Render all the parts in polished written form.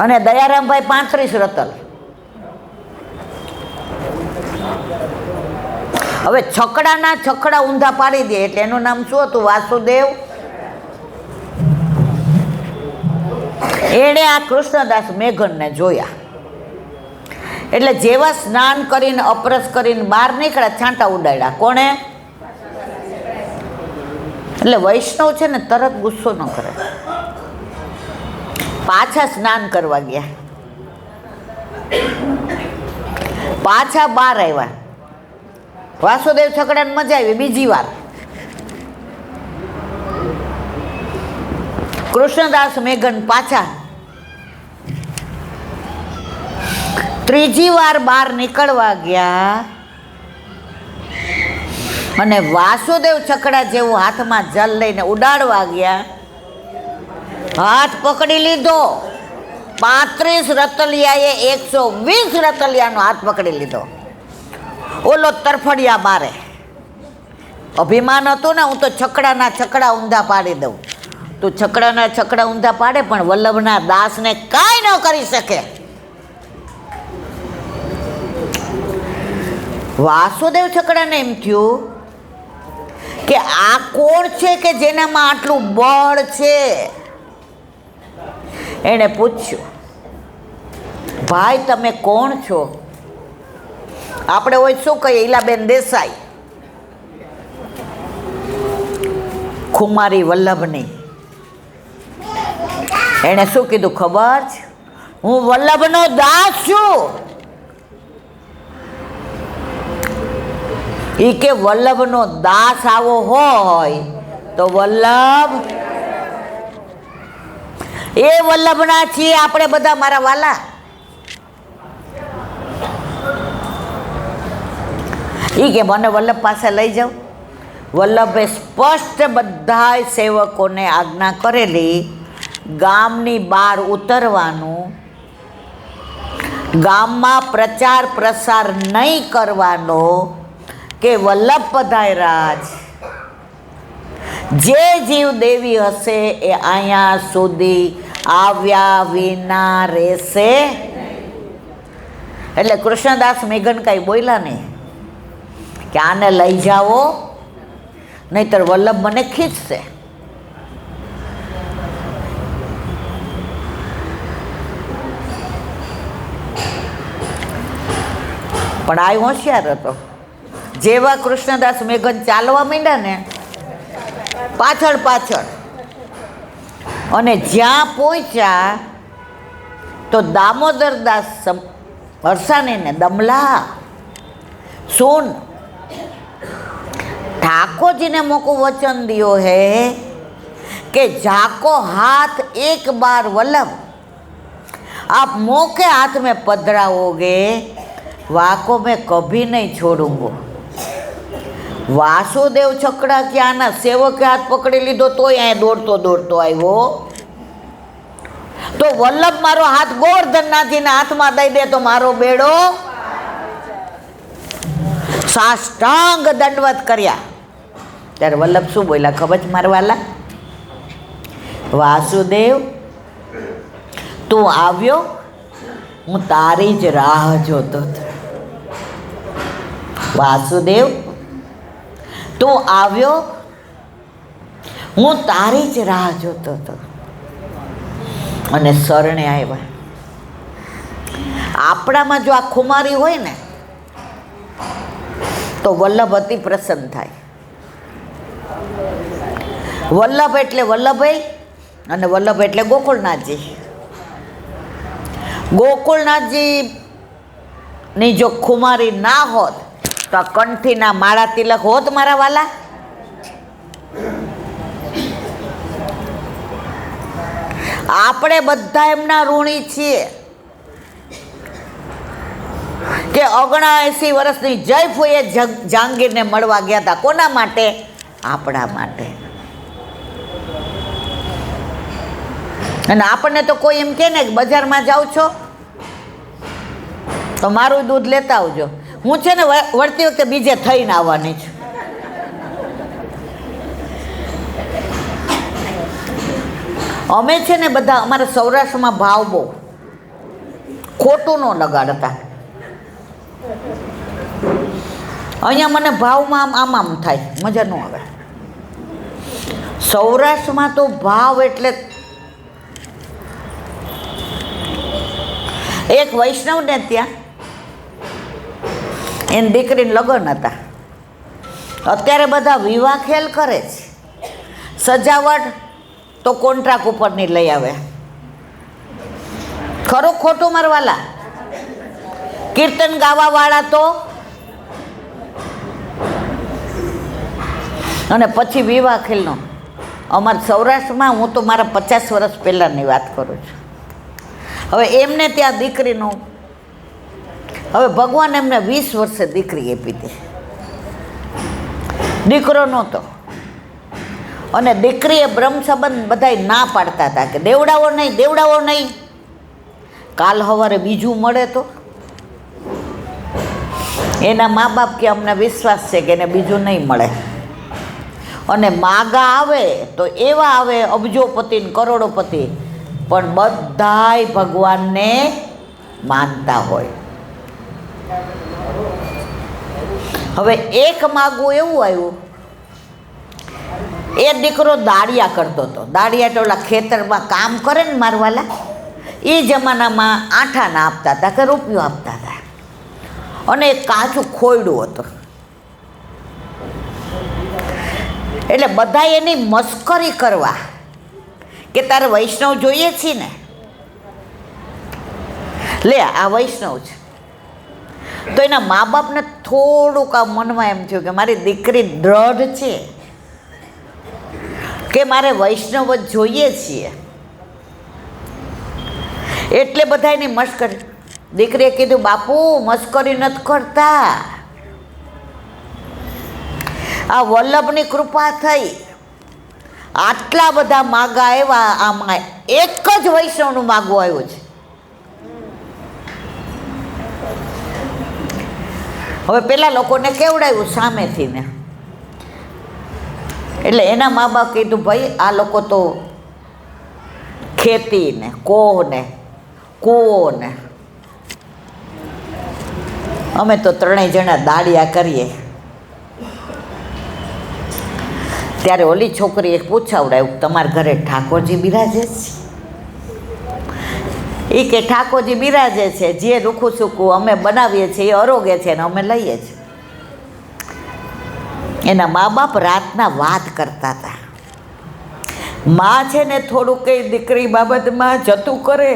અને દયારામભાઈ 35 રતલ. હવે છકડાના છકડા ઊંધા પાડી દે એટલે એનું નામ શું હતું? વાસુદેવ. એણે આ કૃષ્ણદાસ મેઘનને જોયા એટલે જેવા સ્નાન કરીને અપરસ કરીને બહાર નીકળ્યા છાંટા ઉડાડ્યા. કોણે? એટલે વૈષ્ણવ છે ને તરત ગુસ્સો ન કરે, પાછા સ્નાન કરવા ગયા, પાછા બહાર આવ્યા. વાસુદેવ છકડાને મજા આવી. બીજી વાર કૃષ્ણદાસ મેઘન પાછા, ત્રીજી વાર બહાર નીકળવા ગયા અને વાસુદેવ છકડા જેવું હાથમાં જલ લઈને ઉડાડવા ગયા. હાથ પકડી લીધો. 35 રતલિયાએ 120 રતલિયાનો હાથ પકડી લીધો. ઓલો તરફડિયા મારે અભિમાન હતું ને, હું તો છકડાના છકડા ઊંધા પાડી દઉં. તું છકડાના છકડા ઊંધા પાડે પણ વલ્લભના દાસને કાંઈ ન કરી શકે. વાસુદેવ છકડાને એમ થયું કે આ કોણ છે કે જેનામાં આટલું બળ છે? એણે પૂછ્યું, ભાઈ તમે કોણ છો? આપણે હોય શું કહીએ? ઈલાબેન દેસાઈ, ખુમારી વલ્લભની. એણે શું કીધું ખબર છે? હું વલ્લભનો દાસ છું. ઈ કે વલ્લભનો દાસ આવો હોય તો વલ્લભ, એ વલ્લભના છીએ આપણે બધા મારા વાલા. ઈ કે મને વલ્લભ પાસે લઈ જાઓ. વલ્લભે સ્પષ્ટ બધાય સેવકોને આજ્ઞા કરેલી ગામની બહાર ઉતરવાનું, ગામમાં પ્રચાર પ્રસાર નહીં કરવાનો કે વલ્લભ પધાર્યા છે. જે જીવ દેવી હશે એ અહીંયા સુધી આવ્યા વિના રહેશે. એટલે કૃષ્ણદાસ મેઘન કાંઈ બોલ્યા નહીં કે આને લઈ જાઓ નહીતર વલ્લભ મને ખીચશે. પણ આ હોશિયાર હતો. જેવા કૃષ્ણદાસ મેઘન ચાલવા માંડ્યા ને પાછળ પાછળ, અને જ્યાં પહોંચ્યા તો દામોદરદાસ હરસાણીને દમલા સુન ઠાકોરજીને મોકો વચન દિયો है कि जाको हाथ एक बार वल्लभ आप मोह के हाथ में पधराओगे, वाको मैं कभी नहीं छोड़ूंगा. વાસુદેવ છકડા ક્યાંના સેવકે હાથ પકડી લીધો તોય અહીંયા દોડતો દોડતો આવ્યો. તો વલ્લભ મારો હાથ ગોવર્ધનનાથજીના હાથમાં દઈ દે તો મારો બેડો. સાષ્ટાંગ દંડવત કર્યા. ત્યારે વલ્લભ શું બોલ્યા ખબર છે મારવાલા? વાસુદેવ તું આવ્યો, હું તારી જ રાહ જોતો હતો. વાસુદેવ તું આવ્યો, હું તારી જ રાહ જોતો હતો. અને શરણે આવ્યા. આપણામાં જો આ ખુમારી હોય ને તો વલ્લભ અતિ પ્રસન્ન થાય. વલ્લભ એટલે વલ્લભભાઈ અને વલ્લભ એટલે ગોકુળનાથજી. ગોકુળનાથજીની જો ખુમારી ના હોત તો આ કંઠીના માળા તિલક હોત મારા વાલા? આપણે બધા એમના ઋણી છીએ કે 79 વર્ષની જયફોઈએ જહાંગીરને મળવા ગયા હતા. કોના માટે? આપણા માટે. અને આપણને તો કોઈ એમ કહે ને કે બજારમાં જાઓ છો તો મારું દૂધ લેતા આવજો. હું છે ને વળતી વખતે બીજે થઈને આવવાની છું. અમે છે ને બધા અમારા સૌરાષ્ટ્રમાં ભાવ બહુ ખોટું ન લગાડતા. અહીંયા મને ભાવમાં આમ થાય, મજા ન આવે. સૌરાષ્ટ્રમાં તો ભાવ એટલે એક વૈષ્ણવને ત્યાં એની દીકરીને લગ્ન હતા. અત્યારે બધા વિવાહ ખેલ કરે છે. સજાવટ તો કોન્ટ્રાક્ટ ઉપરની લઈ આવે. ખરું ખોટું મારવાલા? કીર્તન ગાવાવાળા તો અને પછી વિવાહ ખેલનો. અમારા સૌરાષ્ટ્રમાં હું તો મારા 50 વર્ષ પહેલાંની વાત કરું છું. હવે એમને ત્યાં દીકરીનું, હવે ભગવાન એમને 20 વર્ષે દીકરી આપી હતી, દીકરો નહોતો. અને દીકરીએ બ્રહ્મ સંબંધ બધાય ના પાડતા હતા કે દેવડાવો નહીં, દેવડાવો નહીં. કાલ સવારે બીજું મળે તો એના મા બાપ કે અમને વિશ્વાસ છે કે એને બીજું નહીં મળે. અને માગા આવે તો એવા આવે અબજોપતિ ને કરોડોપતિ, પણ બધાય ભગવાનને માનતા હોય. હવે એક માગવું એવું આવ્યું, એ દીકરો દાળિયા કરતો હતો. દાળિયા એટલે ઓલા ખેતરમાં કામ કરે ને મારવાલા, એ જમાનામાં આઠાના આપતા હતા કે રૂપિયો આપતા હતા. અને એક કાચું ખોયડું હતું. એટલે બધા એની મસ્કરી કરવા કે તારે વૈષ્ણવ જોઈએ છે ને, લે આ વૈષ્ણવ છે. તો એના મા બાપને થોડુંક આ મનમાં એમ થયું કે મારી દીકરી દ્રઢ છે કે મારે વૈષ્ણવ જ જોઈએ છીએ. એટલે બધા એની મસ્કરી. દીકરીએ કીધું બાપુ મસ્કરી નથી કરતા, આ વલ્લભની કૃપા થઈ, આટલા બધા માગા આવ્યા, આમાં એક જ વૈષ્ણવનું માગવું આવ્યું છે. હવે પેલા લોકોને કેવડાવ્યું સામેથી ને, એટલે એના મા બાપ કીધું ભાઈ આ લોકો તો ખેતી ને કોહ ને કૂવો ને, અમે તો ત્રણેય જણા દાળિયા કરીએ. ત્યારે ઓલી છોકરીએ પૂછાવડાયું તમારા ઘરે ઠાકોરજી બિરાજે છે? એ કે ઠાકોરજી બિરાજે છે, જે રૂખું સૂકું અમે બનાવીએ છીએ એ અરોગે છે ને અમે લઈએ છીએ. એના મા બાપ રાતના વાત કરતા હતા. માં છે ને થોડું કંઈ દીકરી બાબતમાં જતું કરે,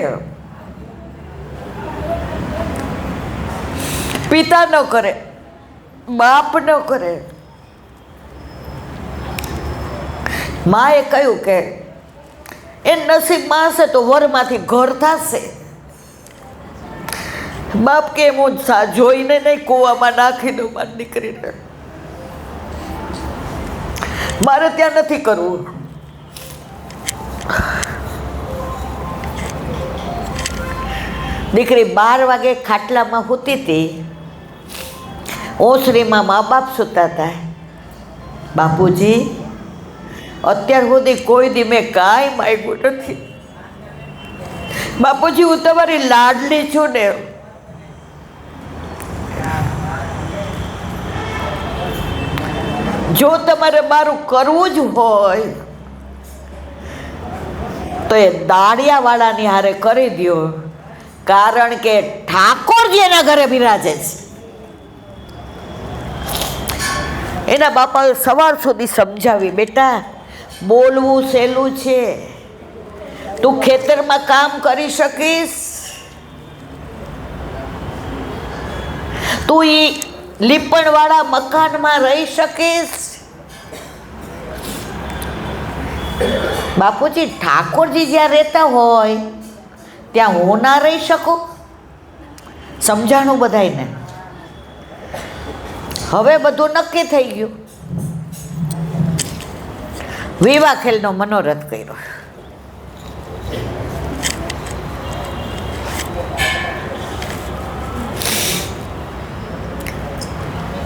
પિતા ન કરે, બાપ ન કરે. માએ કહ્યું કે એ નસીબમાં હશે તો વરમાંથી ઘર થશે. બાપ કે હું જોઈને નહીં કૂવામાં નાખી દઉં મારી દીકરીને, મારે ત્યાં નથી કરવું. દીકરી 12 વાગે ખાટલામાં સૂતી હતી, ઓસરીમાં મા બાપ સૂતા હતા. બાપુજી અત્યાર સુધી કોઈ દી મેં કાંઈ માગ્યું નથી. બાપુજી હું તમારી લાડલી છું ને, જો તમારે મારું કરવું જ હોય તો એ દાળિયાવાળાની હારે કરી દો, કારણ કે ઠાકોરજી એના ઘરે બિરાજે છે. એના બાપાએ સવાર સુધી સમજાવી, બેટા બોલવું સહેલું છે, તું ખેતરમાં કામ કરી શકીશ, તું એ લીપણવાળા મકાનમાં રહી શકીશ. બાપુજી ઠાકોરજી જ્યાં રહેતા હોય ત્યાં હું ના રહી શકું? સમજાણું બધાયને. હવે બધું નક્કી થઈ ગયું. વિવાહ ખેલનો મનોરથ કર્યો.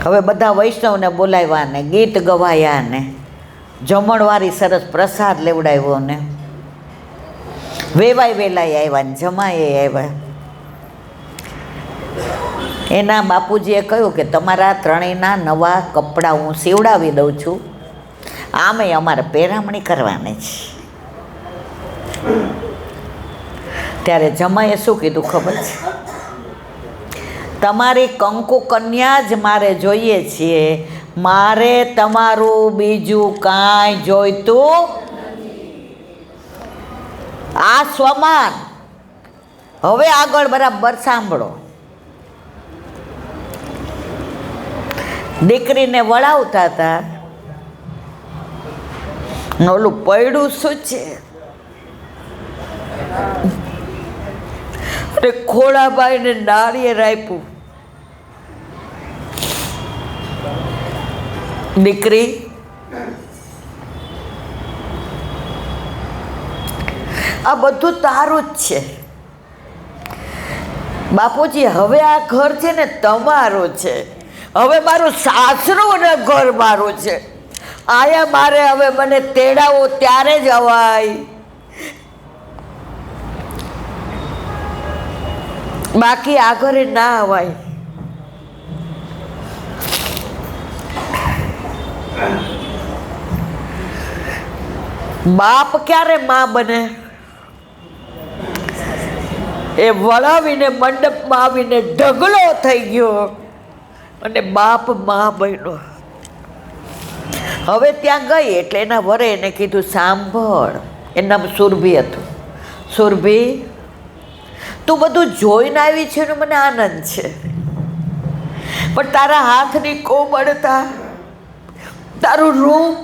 હવે બધા વૈષ્ણવને બોલાવ્યા ને ગીત ગવાયા ને જમણવારી સરસ પ્રસાદ લેવડાવ્યો ને વેવાય વેલાય આવ્યા ને જમાએ આવ્યા. એના બાપુજીએ કહ્યું કે તમારા ત્રણેયના નવા કપડાં હું સીવડાવી દઉં છું, આમે અમારે પહેરામણી કરવાની છે. ત્યારે જમાઈએ શું કીધું ખબર છે? તમારી કંકુ કન્યા જ મારે જોઈએ છીએ, મારે તમારું બીજું કાંઈ જોઈતું. આ સ્વમાન. હવે આગળ બરાબર સાંભળો. દીકરીને વળાવતા હતા, ઓલું પૈડું શું છે અને ખોડાબાઈને નાળિયેર આપ્યું. દીકરી, આ બધું તારું જ છે. બાપુજી, હવે આ ઘર છે ને તમારું છે. હવે મારું સાસરું ને ઘર મારું છે. આયા મારે હવે મને તેડાવો ત્યારે જ અવાય, બાકી આ ઘરે ના અવાય. બાપ ક્યારે માં બને? એ વળાવીને મંડપમાં આવીને ઢગલો થઈ ગયો અને બાપ માં બન્યો. હવે ત્યાં ગઈ એટલે એના વરે એને કીધું, સાંભળ. એનું નામ સુરભી હતું. સુરભી, તું બધું જોઈને આવી છે ને મને આનંદ છે, પણ તારા હાથની કોમળતા, તારું રૂપ,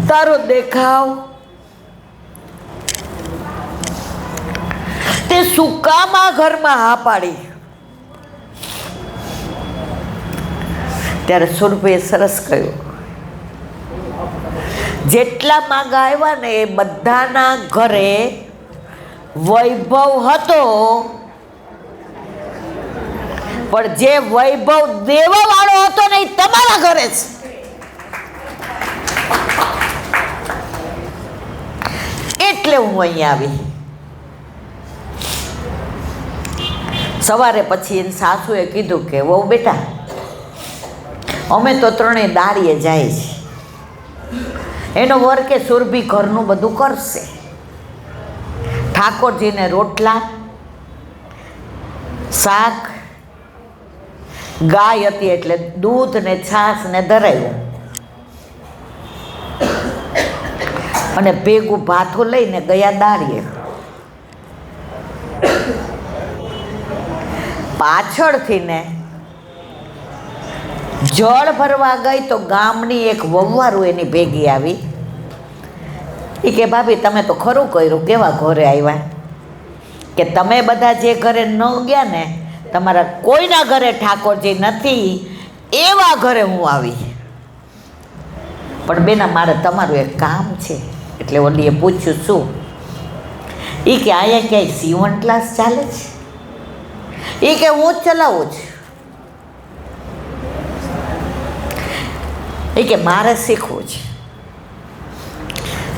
તારો દેખાવ, તે શું કામ આ ઘરમાં હા પાડી? ત્યારે સુરભીએ સરસ કહ્યું, જેટલા માગા આવ્યા ને એ બધાના ઘરે વૈભવ હતો, પણ જે વૈભવ દેવા વાળો હતો ને એ તમારા ઘરે છે. એટલે હું અહીંયા આવી. સવારે પછી એની સાસુએ કીધું કે વહુ બેટા, અમે તો ત્રણેય દાળીએ જાય છે. એનો વર કે સુરભી ઘરનું બધું કરશે. ઠાકોરજીને રોટલા, શાક, ગાય હતી એટલે દૂધ ને છાશ ને ધરાયું, અને ભેગું ભાથું લઈને ગયા દાળીએ. પાછળથી ને જળ ભરવા ગઈ તો ગામની એક વહુવારું એની ભેગી આવી. એ કે ભાભી, તમે તો ખરું કર્યું, કેવા ઘરે આવ્યા, કે તમે બધા જે ઘરે ન ગયા ને, તમારા કોઈના ઘરે ઠાકોરજી નથી, એવા ઘરે હું આવી. પણ બેના, મારે તમારું એક કામ છે. એટલે ઓલીએ પૂછ્યું, શું? એ કે અહીંયા ક્યાંય સીવણ ક્લાસ ચાલે છે? એ કે હું જ ચલાવું છું. એ કે મારે શીખવું છે.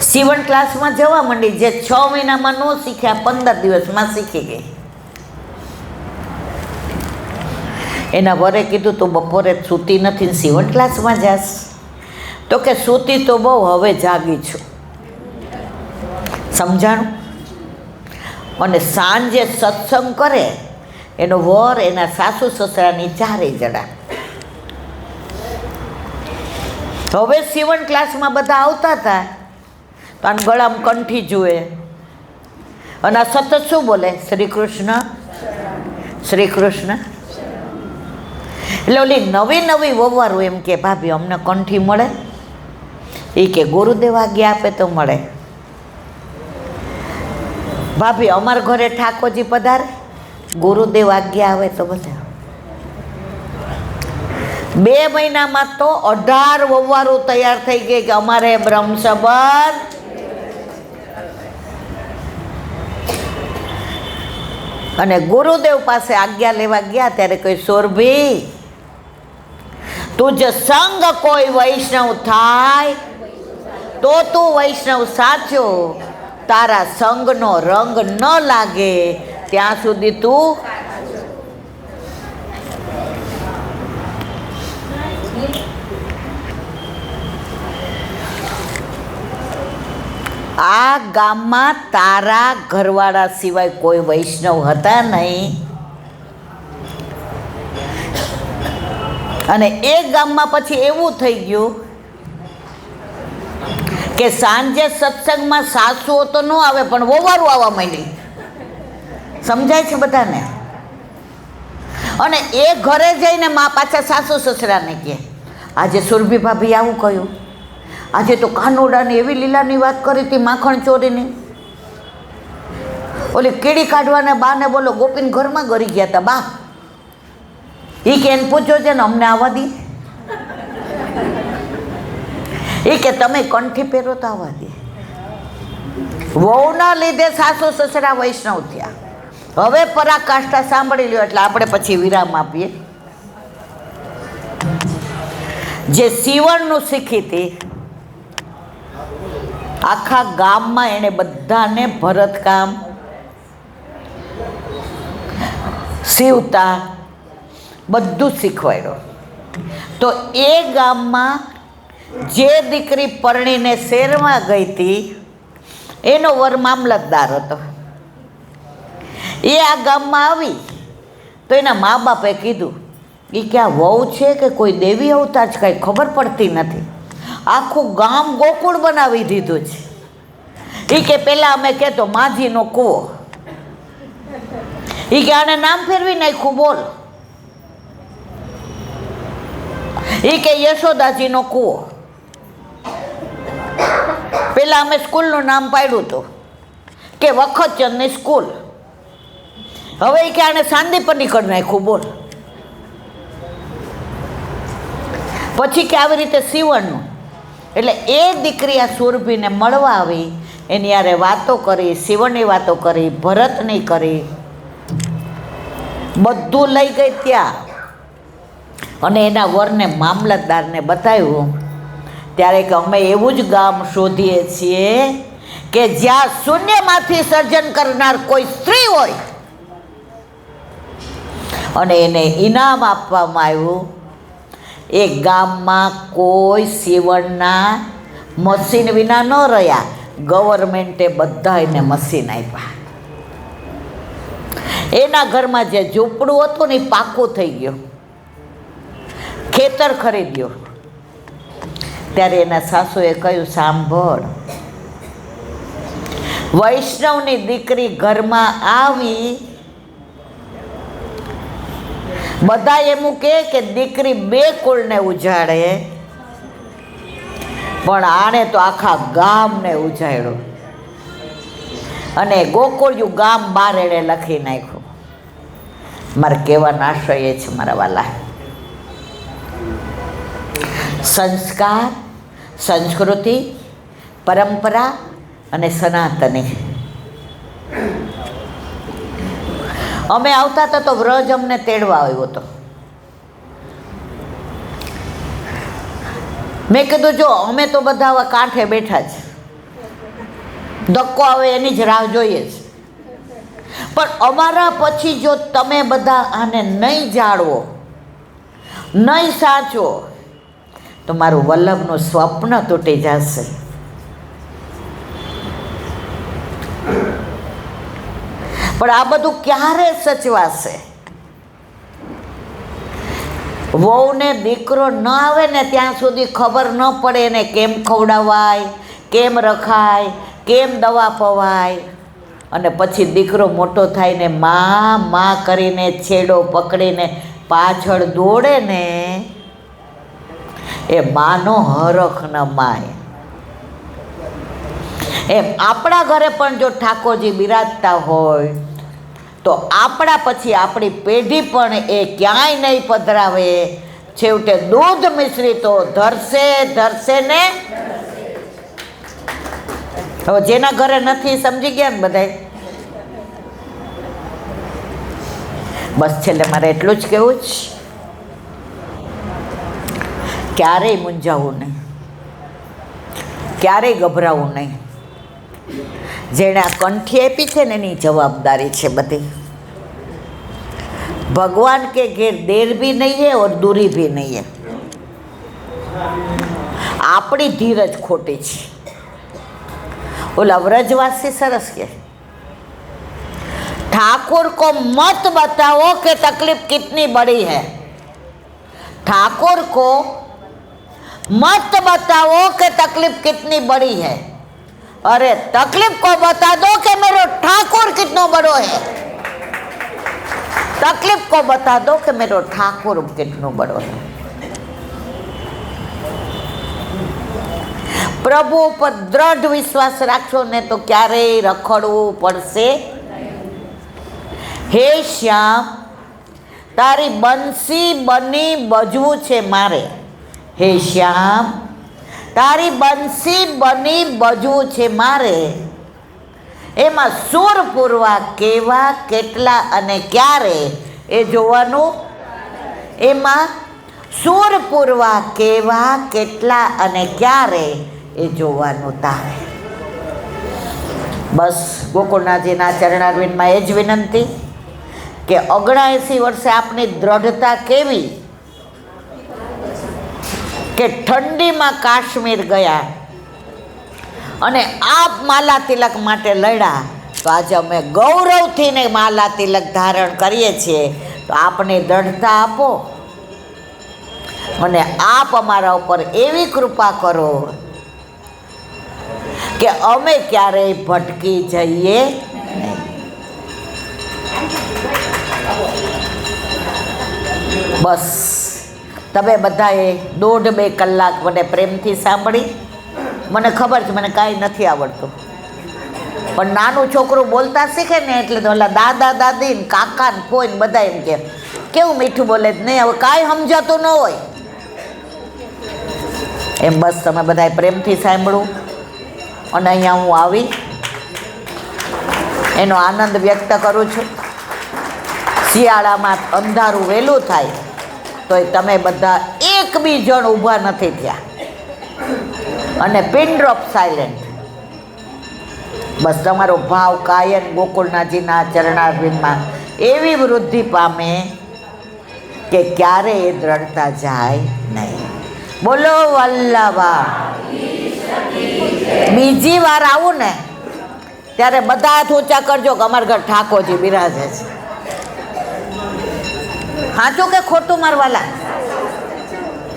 સીવણ ક્લાસમાં જવા માંડી. જે 6 મહિનામાં ન શીખ્યા 15 દિવસમાં શીખી ગઈ. એના વરે કીધું, તું બપોરે સૂતી નથી ને સીવણ ક્લાસમાં જાસ? તો કે સૂતી તો બહુ, હવે જાગી છું. સમજાણું? અને સાંજે સત્સંગ કરે એનો વર, એના સાસુ સસરાની 4 જણા. હવે સીવણ ક્લાસમાં બધા આવતા હતા તો આને ગળામાં કંઠી જુએ અને આ સતત શું બોલે? શ્રી કૃષ્ણ, શ્રી કૃષ્ણ. એટલે ઓલી નવી નવી વહુવારું એમ કે, ભાભી અમને કંઠી મળે? એ કે ગુરુદેવ આજ્ઞા આપે તો મળે. ભાભી અમારા ઘરે ઠાકોરજી પધારે, ગુરુદેવ આજ્ઞા આવે તો બધા. 2 મહિનામાં તો 18 વહુવારું તૈયાર થઈ ગઈ કે અમારે બ્રહ્મ સંબંધ. અને ગુરુદેવ પાસે આજ્ઞા લેવા ગયા ત્યારે કોઈ, સુરભી, તુજ સંગ કોઈ વૈષ્ણવ થાય તો તું વૈષ્ણવ સાચો, તારા સંગનો રંગ ન લાગે ત્યાં સુધી તું. આ ગામમાં તારા ઘરવાળા સિવાય કોઈ વૈષ્ણવ હતા નહીં, અને એ ગામમાં પછી એવું થઈ ગયું કે સાંજે સત્સંગમાં સાસુઓ તો ન આવે પણ વહુવારું આવવા માંડી. સમજાય છે બધાને? અને એ ઘરે જઈને મા પાછા સાસુ સસરાને કહે, આજે સુરભી ભાભી આવું કહ્યું, આજે તો કાનોડાની એવી લીલાની વાત કરી હતી માખણ ચોરીની, ઓલી કીડી કાઢવાના બાને બોલો ગોપીન ઘરમાં ગરી ગયા હતા બા. એ કે એને પૂછો છે ને અમને આવવા દી. એ કે તમે કંઠી પહેરો તો આવવા દે. વહુના લીધે સાસુ સસરા વૈષ્ણવ થયા. હવે પરાકાષ્ઠા સાંભળી લ્યો એટલે આપણે પછી વિરામ આપીએ. જે સીવણનું શીખી હતી, આખા ગામમાં એણે બધાને ભરતકામ, સીવતા બધું શીખવાડ્યું. તો એ ગામમાં જે દીકરી પરણીને શહેરમાં ગઈ હતી એનો વર મામલતદાર હતો. એ આ ગામમાં આવી તો એના મા બાપે કીધું એ કે આ વહુ છે કે કોઈ દેવી અવતાર છે કાંઈ ખબર પડતી નથી, આખું ગામ ગોકુળ બનાવી દીધું છે. એ કે પહેલાં અમે કહેતો માજીનો કૂવો, એ કે આને નામ ફેરવી નાખ્યું બોલ. એ કે યશોદાજીનો કૂવો. પહેલાં અમે સ્કૂલનું નામ પાડ્યું હતું કે વખતચંદની સ્કૂલ, હવે એ કે આને સાંદીપની કરી નાખ્યું બોલ. પછી કે આવી રીતે સીવણનું. એટલે એ દીકરી આ સુરભીને મળવા આવી, એની યારે વાતો કરી, સીવણની વાતો કરી, ભરતની કરી, બધું લઈ ગઈ ત્યાં. અને એના વરને મામલતદારને બતાવ્યું. ત્યારે કે અમે એવું જ ગામ શોધીએ છીએ કે જ્યાં શૂન્યમાંથી સર્જન કરનાર કોઈ સ્ત્રી હોય, અને એને ઇનામ આપવામાં આવ્યું. એ ગામમાં કોઈ સીવણના મશીન વિના ન રહ્યા, ગવર્મેન્ટે બધા એને મશીન આપ્યા. એના ઘરમાં જે ઝૂંપડું હતું ને એ પાકું થઈ ગયું, ખેતર ખરીદ્યો. ત્યારે એના સાસુએ કહ્યું, સાંભળ, વૈષ્ણવની દીકરી ઘરમાં આવી, બધા એમ કહે કે દીકરી બે કુળને ઉજાડે, પણ આણે તો આખા ગામને ઉજાડ્યું. અને ગોકુળિયું ગામ બાર એણે લખી નાખ્યું. મારે કહેવાનો આશય એ છે મારા વાલા, સંસ્કાર, સંસ્કૃતિ, પરંપરા અને સનાતની. અમે આવતા હતા તો વ્રજ અમને તેડવા આવ્યો હતો. મેં કીધું જો અમે તો બધા આવા કાંઠે બેઠા છે, ધક્કો આવે એની જ રાહ જોઈએ છે, પણ અમારા પછી જો તમે બધા આને નહીં જાળવો, નહીં સાચવો, તો મારું વલ્લભનું સ્વપ્ન તૂટી જશે. પણ આ બધું ક્યારે સચવાશે? વહુને દીકરો ન આવે ને ત્યાં સુધી ખબર ન પડે એને કેમ ખવડાવાય, કેમ રખાય, કેમ દવા પવાય. અને પછી દીકરો મોટો થાય ને માં કરીને છેડો પકડીને પાછળ દોડે ને, એ માનો હરખ ન માય. એમ આપણા ઘરે પણ જો ઠાકોરજી બિરાજતા હોય તો આપણા પછી આપણી પેઢી પણ એ ક્યાંય નહીં પધરાવે. છેવટે દૂધ મિશ્રી તો ધરશે ને. હવે જેના ઘરે નથી સમજી ગયા ને બધાય. બસ છેલ્લે મારે એટલું જ કહેવું છે, ક્યારેય મૂંઝાવું નહીં, ક્યારેય ગભરાવું નહીં. જેણે આ કંઠી આપી છે ને એની જવાબદારી છે બધી. ભગવાન કે ઘેર દેર ભી નહીં હે ઓર દૂરી ભી નહીં હે. આપણી ધીરજ ખોટી છે. ઓલા વ્રજવાસી સરસ કે ठाकुर को मत बताओ कि तकलीफ कितनी बड़ी है। ठाकुर को मत बताओ कि तकलीफ कितनी बड़ी है। अरे तकलीफ को बता दो कि मेरा ठाकुर कितना बड़ो है। तकलीफ को बता दो कि मेरा ठाकुर कितना बड़ो है। प्रभु पर दृढ़ विश्वास राखो ने तो क्यारे रखड़वू पड़शे। हे श्याम तारी बंसी बनी बजवू छे मारे। हे श्याम तारी बंसी बनी बजवू छे मारे। एमां सूर पूरवा केवा केटला अने क्यारे ए जोवानुं। एमां सूर पूरवा केवा केटला अने क्यारे ए जोवानुं तारे। बस गोकुळनाथजीना चरणारविंदमां ए ज विनंती કે 79 વર્ષે આપની દ્રઢતા કેવી કે ઠંડીમાં કાશ્મીર ગયા અને આપ માલા તિલક માટે લડ્યા, તો આજે અમે ગૌરવથી ને માલા તિલક ધારણ કરીએ છીએ। તો આપને દ્રઢતા આપો અને આપ અમારા ઉપર એવી કૃપા કરો કે અમે ક્યારેય ભટકી જઈએ નહીં। बस तमे बधाए 1.5-2 कलाक मने प्रेमथी सांभळी। मने खबर छे मने कांई नथी आवडतुं, पण नानुं छोकरुं बोलता शीखे ने एटले तो ओला दादा दादी ने काका ने फोई ने बधा एम के केवुं मीठुं बोले ज नहीं, हवे कांई समजातुं न होय एम। बस तमे बधाए प्रेमथी सांभळो अने अहींया हूँ आवी एनो आनंद व्यक्त करूं छुं। શિયાળામાં અંધારું વહેલું થાય તો તમે બધા એક બી જણ ઊભા નથી થયા અને પિન ડ્રોપ સાયલેન્ટ। બસ તમારો ભાવ કાયમ ગોકુળનાથજીના ચરણારવિંદમાં એવી વૃદ્ધિ પામે કે ક્યારે એ દ્રઢતા જાય નહીં। બોલો વલ્લભા। બીજી વાર આવું ને ત્યારે બધા હાથ ઊંચા કરજો કે અમારા ઘર ઠાકોરજી બિરાજે છે। साचो के खोटू मारवाला?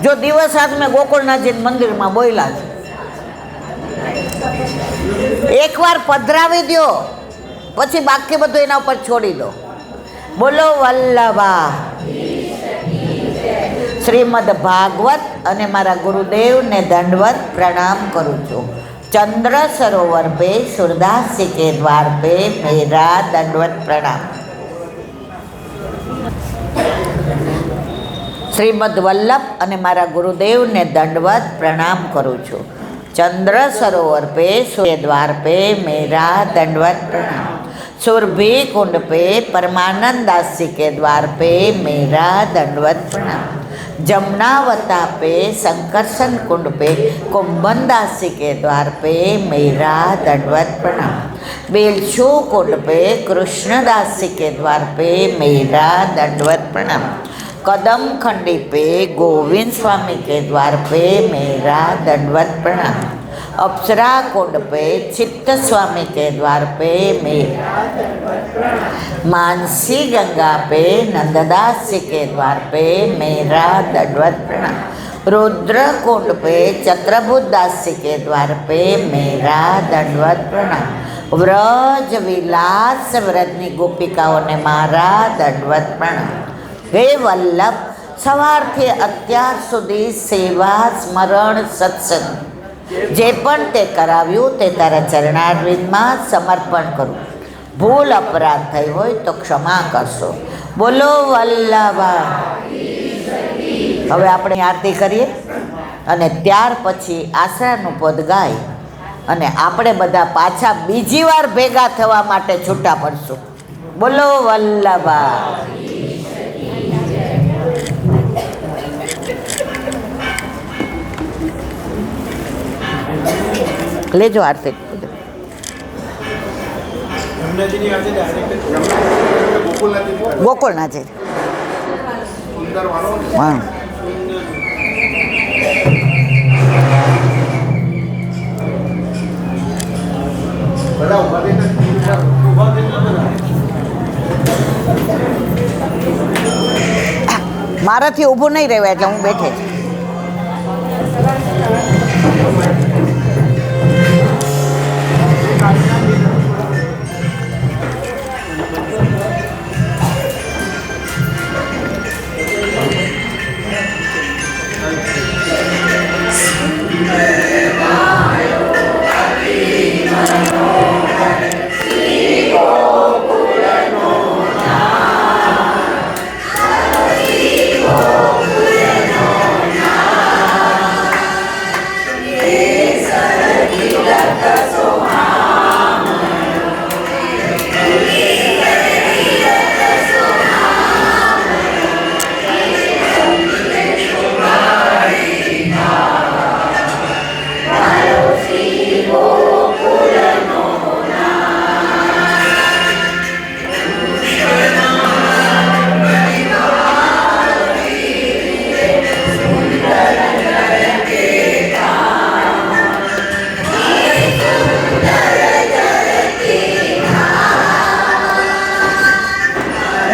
जो दिवस रात में गोकुळनाथजी मंदिर में बोला एक बार पधरावी दो पछी बाकी बधुं एना पर छोड़ी दो। बोलो वल्लभा। श्रीमद भागवत अने मारा गुरुदेव ने दंडवत प्रणाम करूँ छूं। चंद्र सरोवर पे सूरदास जी के द्वार पे मेरा दंडवत प्रणाम। श्रीमद वल्लभ अने मारा गुरुदेव ने दंडवत प्रणाम करूँ छूं। चंद्र सरोवर पे सूर्य द्वार पे मेरा दंडवत प्रणाम। सुरभि कुंड पे परमानंद दास जी के द्वार पे मेरा दंडवत प्रणाम। जमुनावता पे संकर्षण कुंड पे कुंभन दास जी के द्वार पे मेरा दंडवत प्रणाम। बेलछू कुंड पे कृष्णदास जी के द्वार पे मेरा दंडवत प्रणाम। कदम खंडी पे गोविंद स्वामी के द्वार पे मेरा दंडवत प्रणाम। अप्सरा कुंड पे चित्त स्वामी के द्वार पे मेरा दंडवत प्रणाम। मानसी गंगा पे नंददास जी के द्वार पे मेरा दंडवत प्रणाम। रुद्र कुंड पे चत्रभुज दास जी के द्वार पे मेरा दंडवत प्रणाम। व्रज विलास व्रजनी गोपिकाओं ने मारा दंडवत प्रणाम। हे वल्लभ, सवारथी अत्यार सुधी सेवा स्मरण सत्संग जे पण ते कराव्युं ते तारा चरणारविंदमां समर्पण करूं। भूल अपराध थई होय तो क्षमा करशो। बोलो वल्लभा। हवे आपणे आरती करीए अने त्यार पछी आसरानुं पद गाय अने आपणे बधा पाछा बीजी वार भेगा थवा माटे छूटा पड़शुं। बोलो वल्लभा। लेजो आरती गोकुळनाथजी। हाँ મારાથી ઊભું નહીં રહેવાય એટલે હું બેઠે છું.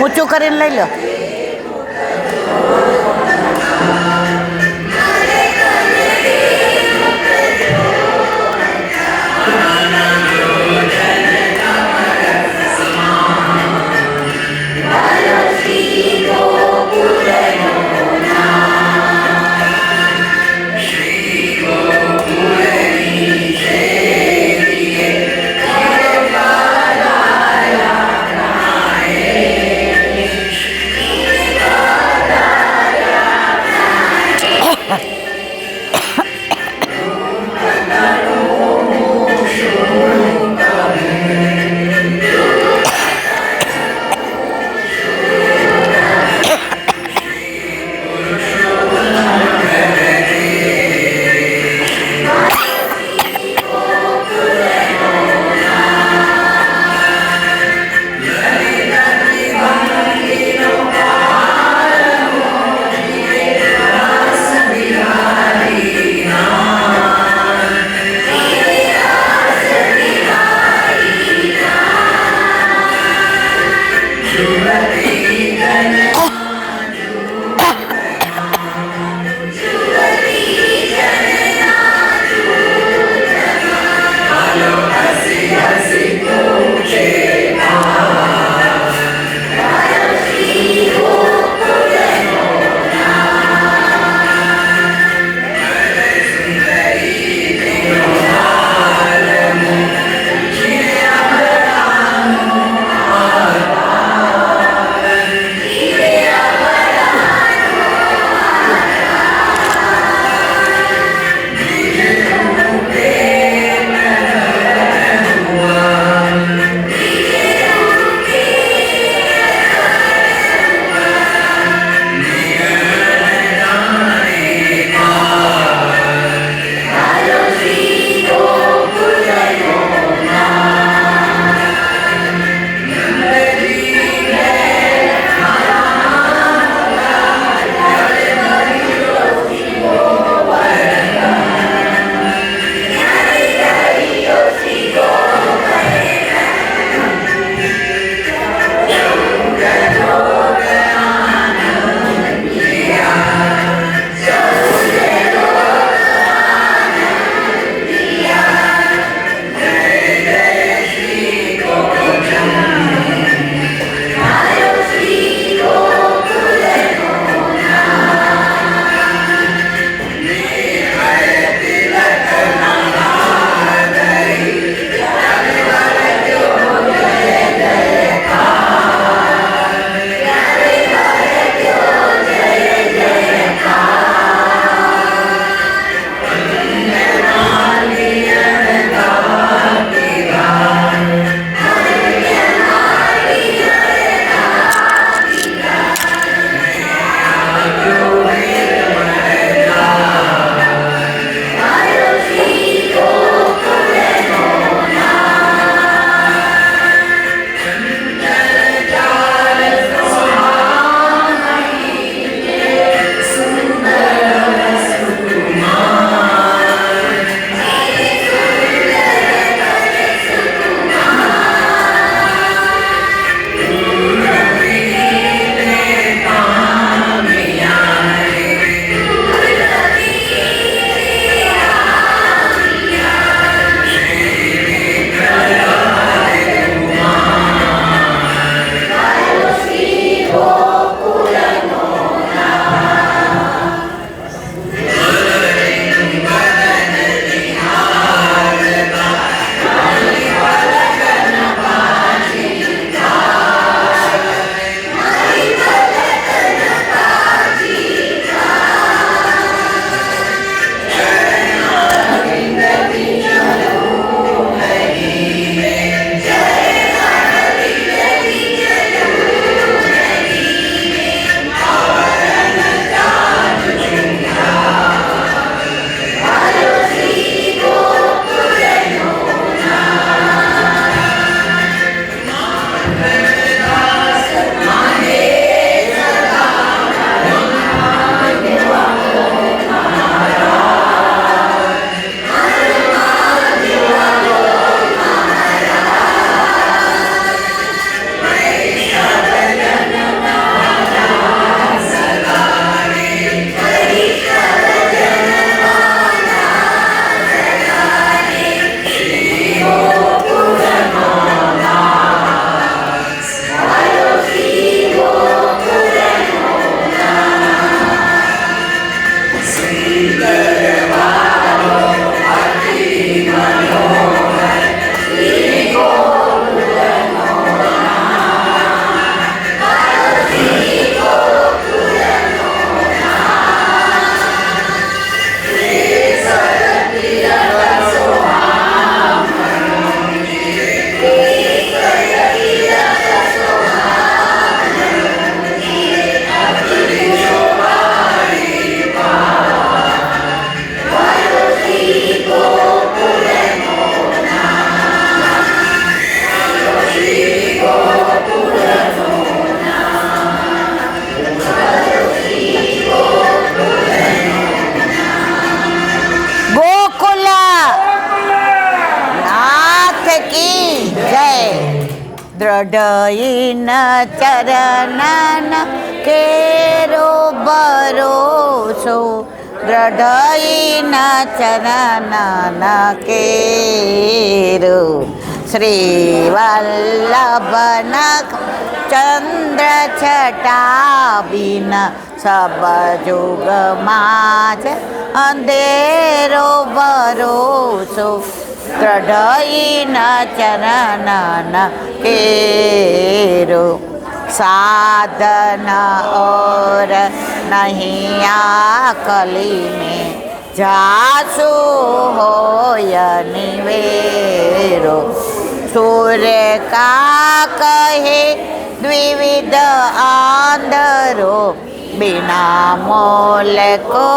ઊંચું કરીને લઈ લો. દ્રઢઈના ચરણના કેરો ભરોસો દ્રઢઈના ચરણના કેરો શ્રી વલ્લભના ચંદ્ર છટા બિના સબ જુગમાં છે અંધેરો ભરોસો દ્રઢઈના ચરણના કેરો સાધના ઓર નહીં આકલી में જાસુ હોય નિવેરો સૂર્ય કા કહે દ્વિવિધ આંધરો બિના મોલ કો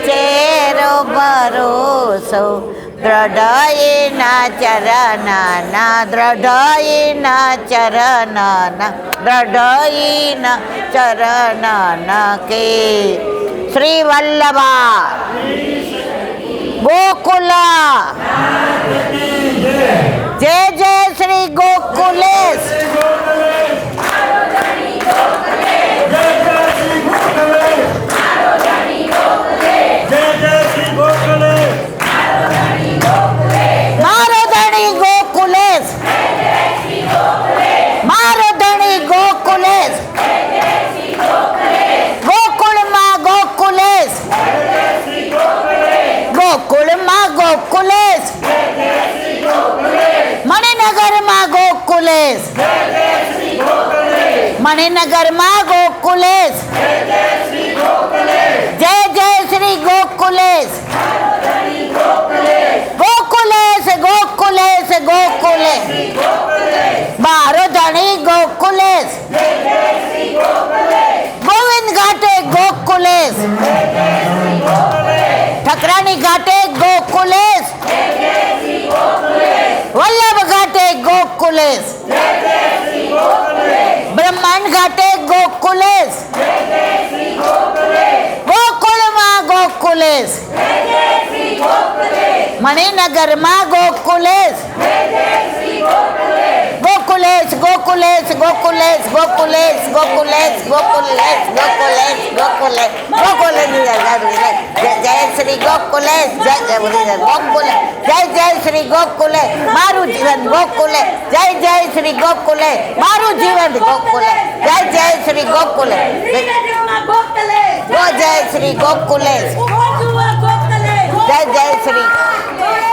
ચેરો ભરોસો દ્રઢઈના ચરણના દ્રઢઈના ચરણના દ્રઢઈના ચરણના કે શ્રી વલ્લભા ગોકુલા જય જય શ્રી ગોકુલેશ મારો ધણી ગોકુલેશ મારો ધણી ગોકુલેશ ગોકુળમાં ગોકુલેશ ગોકુળમાં ગોકુલેશ મણિનગરમાં ગોકુલેશ મણિનગરમાં ગોકુલેશ જય જય શ્રી ગોકુલેશ ગોકુલેશ ગોકુલેશ ગોકુલેશ મારો ધણી ગોકુલેશ ગોવિંદ ઘાટે ગોકુલેશ ઠકરાણી ઘાટે ગોકુલેશ વલ્લભ ઘાટે ગોકુલેશ બ્રહ્માંડ ઘાટે ગોકુલેશ ગોકુળમાં ગોકુલેશ મણિનગરમાં ગોકુલેશ ગોકુલેશ ગોકુલેશ ગોકુલેશ ગોકુલેશ ગોકુલેશ ગોકુલેશ ગોકુલેશ ગોકુલેશ ગોકુલેશ જય શ્રી ગોકુલેશ જય જય ગોકુલેશ જય જય શ્રી ગોકુલેશ મારું જીવન ગોકુલેશ જય જય શ્રી ગોકુલેશ મારું જીવન ગોકુલેશ જય જય શ્રી ગોકુલેશ જય જય શ્રી ગોકુલેશ જય જય શ્રી